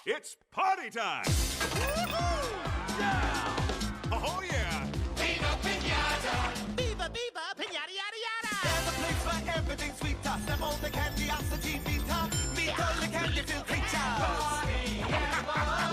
It's party time! Woohoo! Yeah! Oh yeah! Viva Pinata! Viva, viva, pinata, yada, yada! There's a place where everything's sweeter. Step on the candy, oxygen meter. Meet all the candy-filled creatures.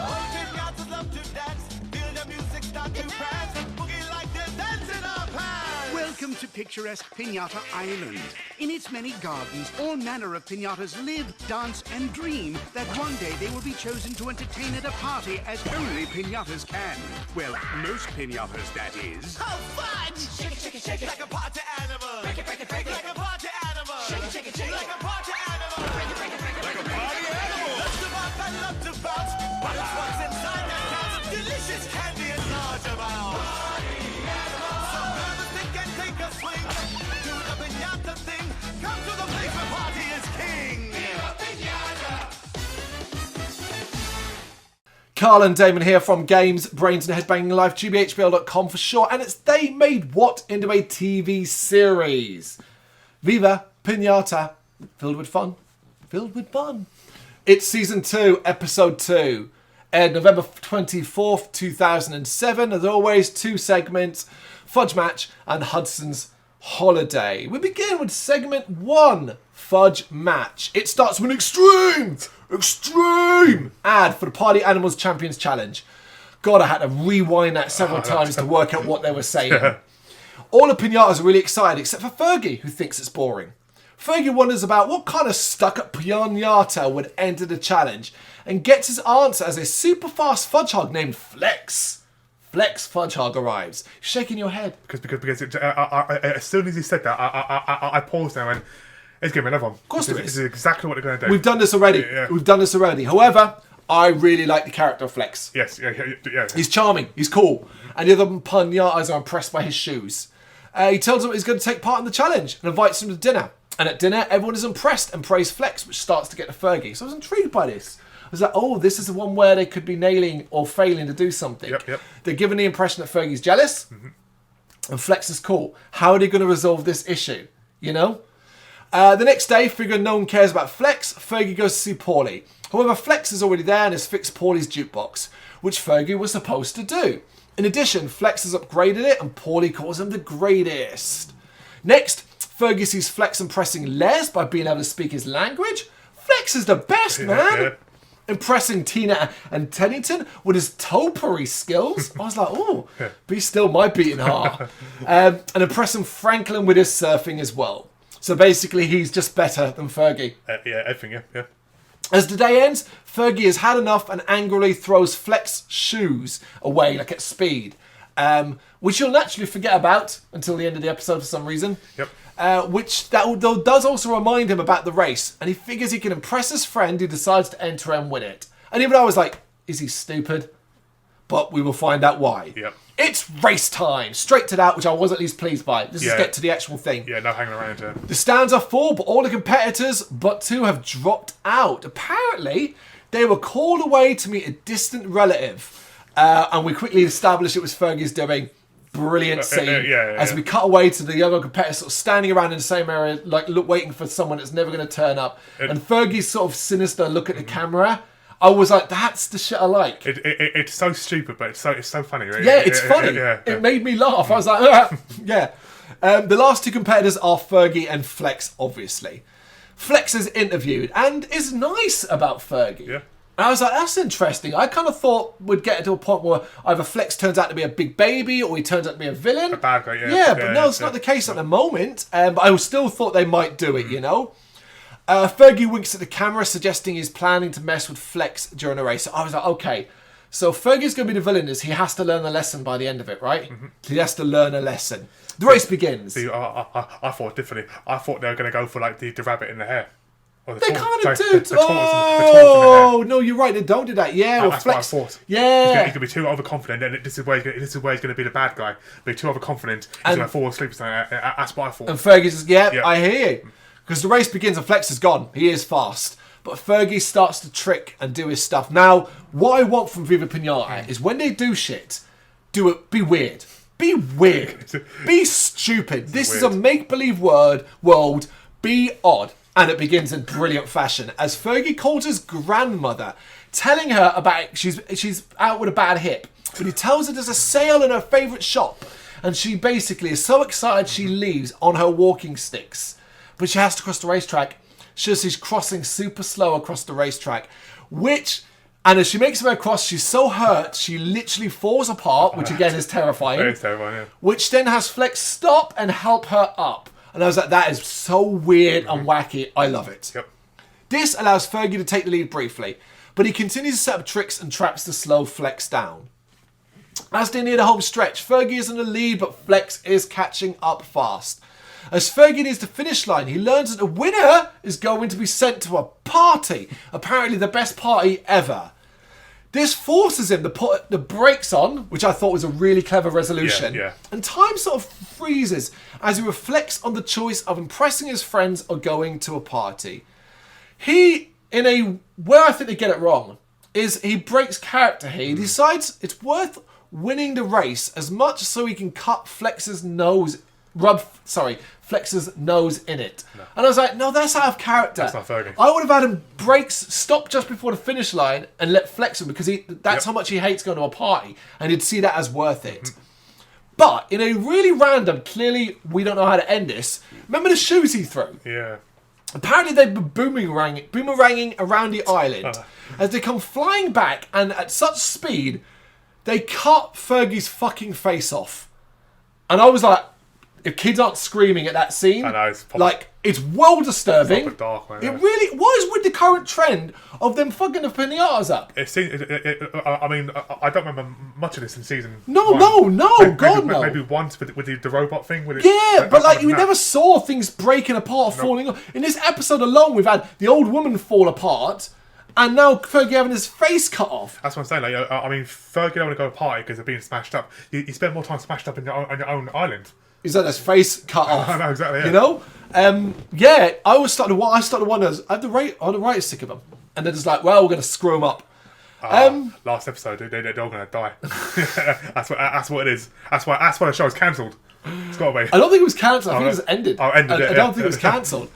All pinatas love to dance. Feel the music start to prance. Boogie like they're dancing our pants. Welcome to picturesque Pinata Island. In its many gardens, all manner of pinatas live, dance, and dream that one day they will be chosen to entertain at a party as only pinatas can. Well, most pinatas, that is. Oh, fudge! Shake it, shake it, shake it. Like a party animal. Break it, break it, break it. Like a party animal. Shake it, shake it, shake it. Like a party animal. Break it, break it, break it. Like a party animal! Love to bump and love to bounce. But it's what's inside that counts. Delicious candy in large amounts. So grab a stick and take a swing. Do the pinata thing. Come to the place where party is king. Viva Pinata! Carl and Damon here from Brrraains A Head-Banging Life, gbhblofficial for short, and it's they made what into a TV series? Viva Pinata, filled with fun, filled with fun. It's season 2, episode 2, aired November 24th, 2007. As always, 2 segments: Fudge Match and Hudson's Holiday. We begin with segment 1, Fudge Match. It starts with an extreme ad for the Party Animals Champions Challenge. God, I had to rewind that several times to work out what they were saying. All the pinatas are really excited except for Fergie, who thinks it's boring. Fergie wonders about what kind of stuck-up pinata would enter the challenge and gets his answer as a super-fast fudge hog named Flex. Flex Fudge Hog arrives. You're shaking your head. Because as soon as he said that, I paused there and went, let's give him another one. Of course there This is. is exactly what they're going to do. We've done this already. Yeah. We've done this already. However, I really like the character of Flex. Yes, yeah. He's charming. He's cool. And the other pinatas are impressed by his shoes. He tells them he's going to take part in the challenge and invites them to dinner. And at dinner, everyone is impressed and praise Flex, which starts to get to Fergie. So I was intrigued by this. I was like, oh, this is the one where they could be nailing or failing to do something. Yep. They're given the impression that Fergie's jealous and Flex is cool. How are they going to resolve this issue? You know? The next day, figuring no one cares about Flex, Fergie goes to see Paulie. However, Flex is already there and has fixed Paulie's jukebox, which Fergie was supposed to do. In addition, Flex has upgraded it and Paulie calls him the greatest. Next, Fergie sees Flex impressing Les by being able to speak his language. Flex is the best, man! Yeah. Impressing Tina and Tennington with his topiary skills. I was like, oh, be still my beating heart. And impressing Franklin with his surfing as well. So basically, he's just better than Fergie. Everything, yeah. As the day ends, Fergie has had enough and angrily throws Flex's shoes away, like at speed. Which you'll naturally forget about until the end of the episode for some reason. Yep. Which does also remind him about the race. And he figures he can impress his friend who decides to enter and win it. And even I was like, is he stupid? But we will find out why. Yep. It's race time. Straight to that, which I was at least pleased by. Let's just get to the actual thing. Yeah, no hanging around. The stands are full, but all the competitors but 2 have dropped out. Apparently, they were called away to meet a distant relative. And we quickly established it was Fergie's doing. Brilliant scene. As we cut away to the other competitors sort of standing around in the same area, like waiting for someone that's never going to turn up. And Fergie's sort of sinister look at the camera. I was like, that's the shit I like. It's so stupid, but it's so funny. Right? Yeah, it's funny. It made me laugh. I was like, yeah. The last 2 competitors are Fergie and Flex, obviously. Flex is interviewed and is nice about Fergie. Yeah. And I was like, that's interesting. I kind of thought we'd get to a point where either Flex turns out to be a big baby or he turns out to be a villain. A bad guy, yeah. Yeah, but no, it's not the case at the moment. But I still thought they might do it, you know? Fergie winks at the camera, suggesting he's planning to mess with Flex during the race. So I was like, okay, so Fergie's going to be the villain. He has to learn a lesson by the end of it, right? He has to learn a lesson. The race begins. See, I thought differently. I thought they were going to go for like the rabbit in the hair. They kind of do. Oh no, you're right. They don't do that. Yeah, that's Flex. what I thought. Yeah, he could be too overconfident, and this is where he's going to be the bad guy. Be too overconfident. He's going to fall asleep or something. That's what I thought. And Fergie says, "Yeah, I hear you." Because the race begins and Flex is gone. He is fast, but Fergie starts to trick and do his stuff. Now, what I want from Viva Pinata is when they do shit, do it. Be weird. Be weird. Be stupid. This is a make-believe world. Be odd. And it begins in brilliant fashion as Fergie calls his grandmother, telling her about she's out with a bad hip. But he tells her there's a sale in her favourite shop. And she basically is so excited she leaves on her walking sticks. But she has to cross the racetrack. She's crossing super slow across the racetrack. And as she makes her way across, she's so hurt, she literally falls apart, which again is terrifying. Very terrifying, yeah. Which then has Flex stop and help her up. And I was like, that is so weird and wacky. I love it. Yep. This allows Fergie to take the lead briefly, but he continues to set up tricks and traps to slow Flex down. As they near the home stretch, Fergie is in the lead, but Flex is catching up fast. As Fergie nears the finish line, he learns that the winner is going to be sent to a party. Apparently the best party ever. This forces him to put the brakes on, which I thought was a really clever resolution. Yeah. And time sort of freezes as he reflects on the choice of impressing his friends or going to a party. Where I think they get it wrong, is he breaks character here. He decides it's worth winning the race as much so he can cut Flex's nose in it. No. And I was like, no, that's out of character. That's not Fergie. I would have had him stop just before the finish line and let Flex him because that's how much he hates going to a party and he'd see that as worth it. Mm-hmm. But in a really random, clearly we don't know how to end this, remember the shoes he threw? Yeah. Apparently they've been boomeranging around the island as they come flying back and at such speed, they cut Fergie's fucking face off. And I was like, if kids aren't screaming at that scene, I know, it's well disturbing. It's dark, man, it really was with the current trend of them fucking the pinatas up. I mean, I don't remember much of this in season. No, God, no. Maybe once with the robot thing. You never saw things breaking apart, falling off. In this episode alone, we've had the old woman fall apart. And now Fergie having his face cut off. That's what I'm saying. I mean, Fergie don't want to go to a party because they're being smashed up. You spend more time smashed up on your own island. He's had his face cut off. I know, exactly. Yeah. You know? I started to wonder, I have the writers sick of them. And they're just like, well, we're going to screw them up. Last episode, they're all going to die. That's what it is. That's why the show's cancelled. It's got to be. I don't think it was cancelled. I think it was ended. I don't think it was cancelled.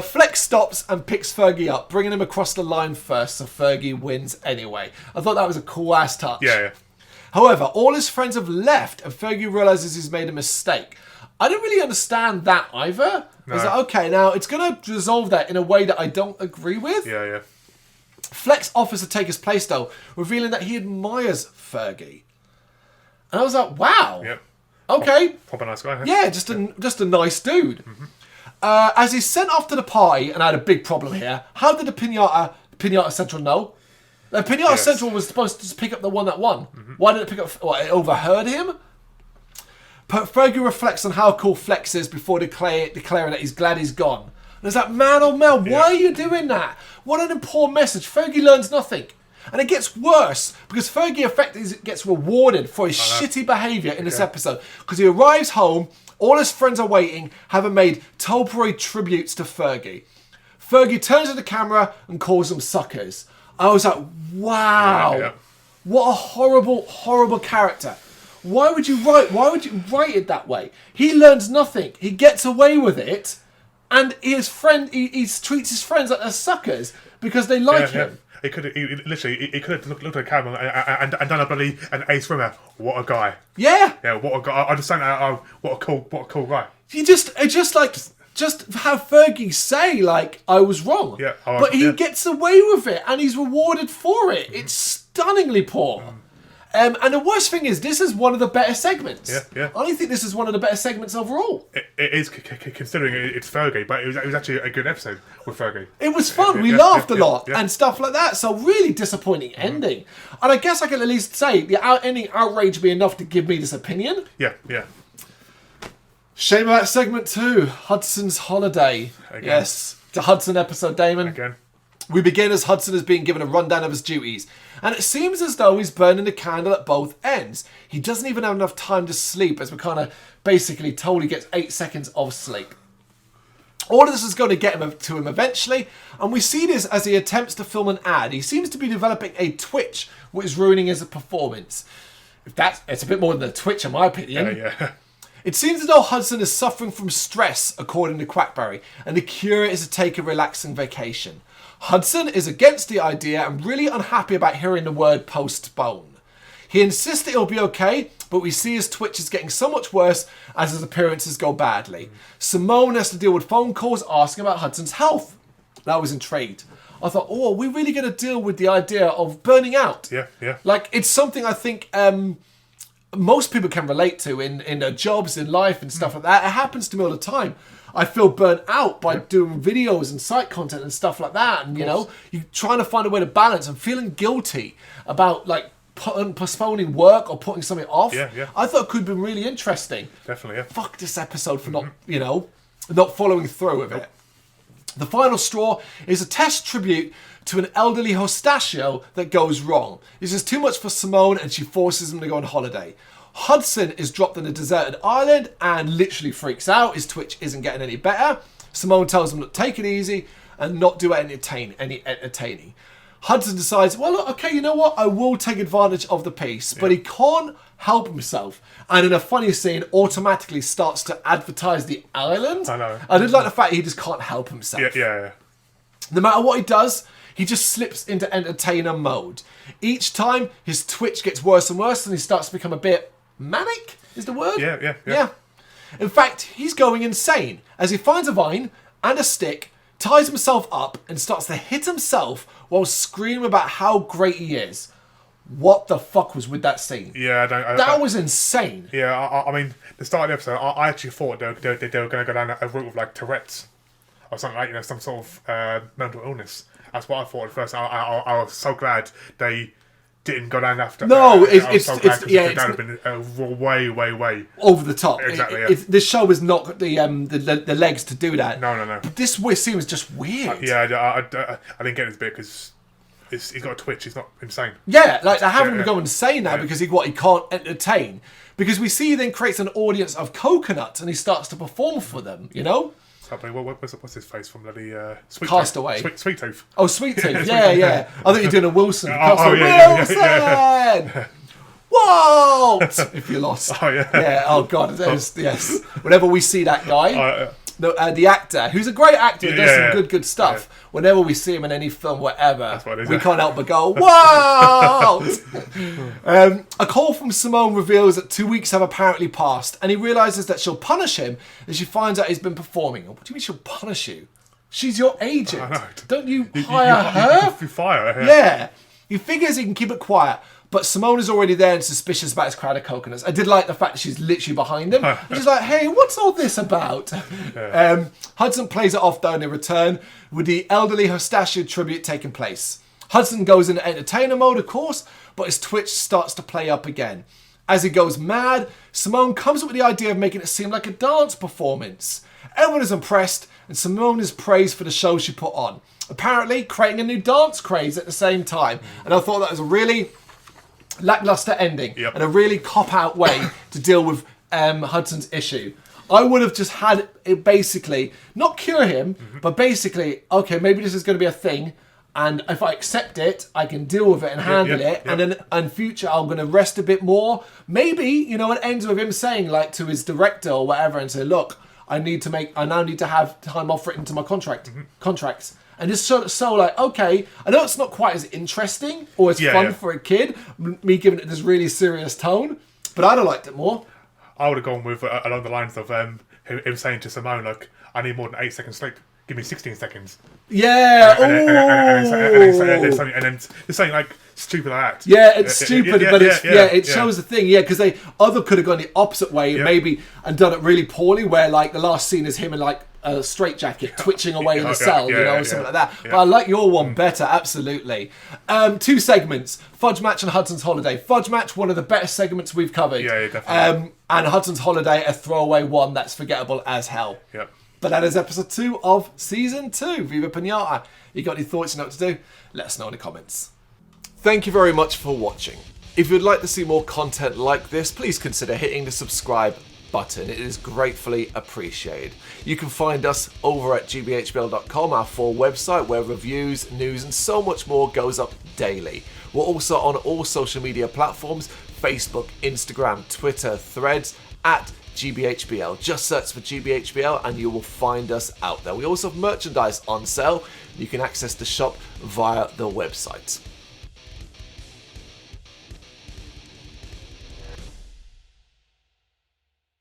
Flex stops and picks Fergie up, bringing him across the line first, so Fergie wins anyway. I thought that was a cool-ass touch. Yeah. However, all his friends have left, and Fergie realises he's made a mistake. I didn't really understand that either. No. I was like, okay, now it's going to resolve that in a way that I don't agree with. Yeah. Flex offers to take his place, though, revealing that he admires Fergie. And I was like, wow. Yep. Okay. Proper nice guy. Huh? Yeah, just a nice dude. Mm-hmm. As he's sent off to the party, and I had a big problem here, how did the Pinata Central know? The Pinata Central was supposed to just pick up the one that won. Mm-hmm. Why did it pick up... it overheard him? But Fergie reflects on how cool Flex is before declaring that he's glad he's gone. And it's like, man, oh man, why are you doing that? What an poor message. Fergie learns nothing. And it gets worse because Fergie effectively gets rewarded for his shitty behaviour in this episode. Because he arrives home, all his friends are waiting, having made topiary tributes to Fergie. Fergie turns to the camera and calls them suckers. I was like, wow, what a horrible, horrible character. Why would you write it that way? He learns nothing. He gets away with it, and he treats his friends like they're suckers because they like him. He could have looked at the camera and done a bloody an ace rimmer. What a guy! Yeah, what a guy! I just saying, what a cool guy. You just have Fergie say like I was wrong. Yeah, but he gets away with it, and he's rewarded for it. It's stunningly poor. And the worst thing is, this is one of the better segments. Yeah. I don't think this is one of the better segments overall. It is, considering it's Fergie, but it was actually a good episode with Fergie. It was fun. We laughed a lot and stuff like that. So really disappointing ending. And I guess I can at least say the ending outraged me enough to give me this opinion. Yeah. Shame about segment 2, Hudson's holiday. Again. Yes, the Hudson episode, Damon. Again. We begin as Hudson is being given a rundown of his duties, and it seems as though he's burning the candle at both ends. He doesn't even have enough time to sleep, as we're kind of basically told he gets 8 seconds of sleep. All of this is going to get him to him eventually, and we see this as he attempts to film an ad. He seems to be developing a twitch, which is ruining his performance. It's a bit more than a twitch, in my opinion. Yeah. It seems as though Hudson is suffering from stress, according to Quackberry, and the cure is to take a relaxing vacation. Hudson is against the idea and really unhappy about hearing the word postpone. He insists that he'll be okay, but we see his twitch is getting so much worse as his appearances go badly. Simone has to deal with phone calls asking about Hudson's health. I was intrigued. I thought, are we really going to deal with the idea of burning out? Yeah. Like, it's something I think most people can relate to in their jobs, in life and stuff like that. It happens to me all the time. I feel burnt out by doing videos and site content and stuff like that. And, you know, you're trying to find a way to balance and feeling guilty about, like, postponing work or putting something off. Yeah. I thought it could have been really interesting. Definitely, yeah. Fuck this episode for not, you know, not following through with it. The final straw is a test tribute to an elderly hostachio that goes wrong. This is too much for Simone and she forces him to go on holiday. Hudson is dropped on a deserted island and literally freaks out. His twitch isn't getting any better. Simone tells him to take it easy and not do any entertaining. Hudson decides, well, look, okay, you know what? I will take advantage of the piece. But he can't help himself. And in a funny scene, automatically starts to advertise the island. I know. I did like the fact he just can't help himself. Yeah. No matter what he does, he just slips into entertainer mode. Each time, his twitch gets worse and worse and he starts to become a bit manic, is the word? Yeah. In fact, he's going insane as he finds a vine and a stick, ties himself up and starts to hit himself while screaming about how great he is. What the fuck was with that scene? Yeah, that was insane. Yeah, I mean, the start of the episode, I actually thought they were going to go down a route of like Tourette's or something like, you know, some sort of mental illness. That's what I thought at first. I was so glad they didn't go down after. No, that would have been way over the top. Exactly. This show was not got the legs to do that. No. But this scene was just weird. I didn't get this bit because he's got a twitch. He's not insane. Yeah, like they're having him go insane now because he can't entertain. Because we see he then creates an audience of coconuts and he starts to perform for them. You know. What's his face from bloody Sweet Castaway? Sweet Tooth. Oh, Sweet Tooth. Yeah. I thought you were doing a Wilson. Wilson! Yeah. Walt! If you're lost. Oh, yeah. Yeah, oh, God. Yes. Whenever we see that guy, the actor, who's a great actor and does some good stuff, whenever we see him in any film, whatever, we can't help but go, Walt! A call from Simone reveals that 2 weeks have apparently passed, and he realises that she'll punish him as she finds out he's been performing. What do you mean she'll punish you? She's your agent. I know. Don't you hire her? You fire her. Yeah. He figures he can keep it quiet, but Simone is already there and suspicious about his crowd of coconuts. I did like the fact that she's literally behind him. And she's like, hey, what's all this about? Hudson plays it off, though, and they return with the elderly hostachio tribute taking place. Hudson goes into entertainer mode, of course, but his twitch starts to play up again. As he goes mad, Simone comes up with the idea of making it seem like a dance performance. Everyone is impressed, and Simone is praised for the show she put on. Apparently, creating a new dance craze at the same time. And I thought that was a really lackluster ending and a really cop-out way to deal with Hudson's issue. I would have just had it basically, not cure him, but basically, okay, maybe this is going to be a thing, and if I accept it, I can deal with it and handle it, and then in future I'm going to rest a bit more. Maybe, you know, it ends with him saying, like, to his director or whatever, and say, look, I now need to have time off written to my contracts. And just so like, okay, I know it's not quite as interesting or as fun for a kid, me giving it this really serious tone, but I'd have liked it more. I would have gone with along the lines of him saying to Simone, like, I need more than 8 seconds sleep. Give me 16 seconds. Yeah. And then it's something like stupid like that. Yeah, it's stupid, but it shows the thing. Yeah, because they either could have gone the opposite way, maybe, and done it really poorly, where like the last scene is him in like a straitjacket twitching away in the cell, or something like that. Yeah. But I like your one better, absolutely. 2 segments: Fudge Match and Hudson's Holiday. Fudge Match, one of the better segments we've covered. Yeah, definitely. And Hudson's Holiday, a throwaway one that's forgettable as hell. Yep. But that is episode 2 of season 2. Viva Pinata. You got any thoughts? You know what to do? Let us know in the comments. Thank you very much for watching. If you'd like to see more content like this, please consider hitting the subscribe button. It is gratefully appreciated. You can find us over at gbhbl.com, our full website, where reviews, news, and so much more goes up daily. We're also on all social media platforms: Facebook, Instagram, Twitter, Threads, at GBHBL. Just search for GBHBL and you will find us out there. We also have merchandise on sale. You can access the shop via the website.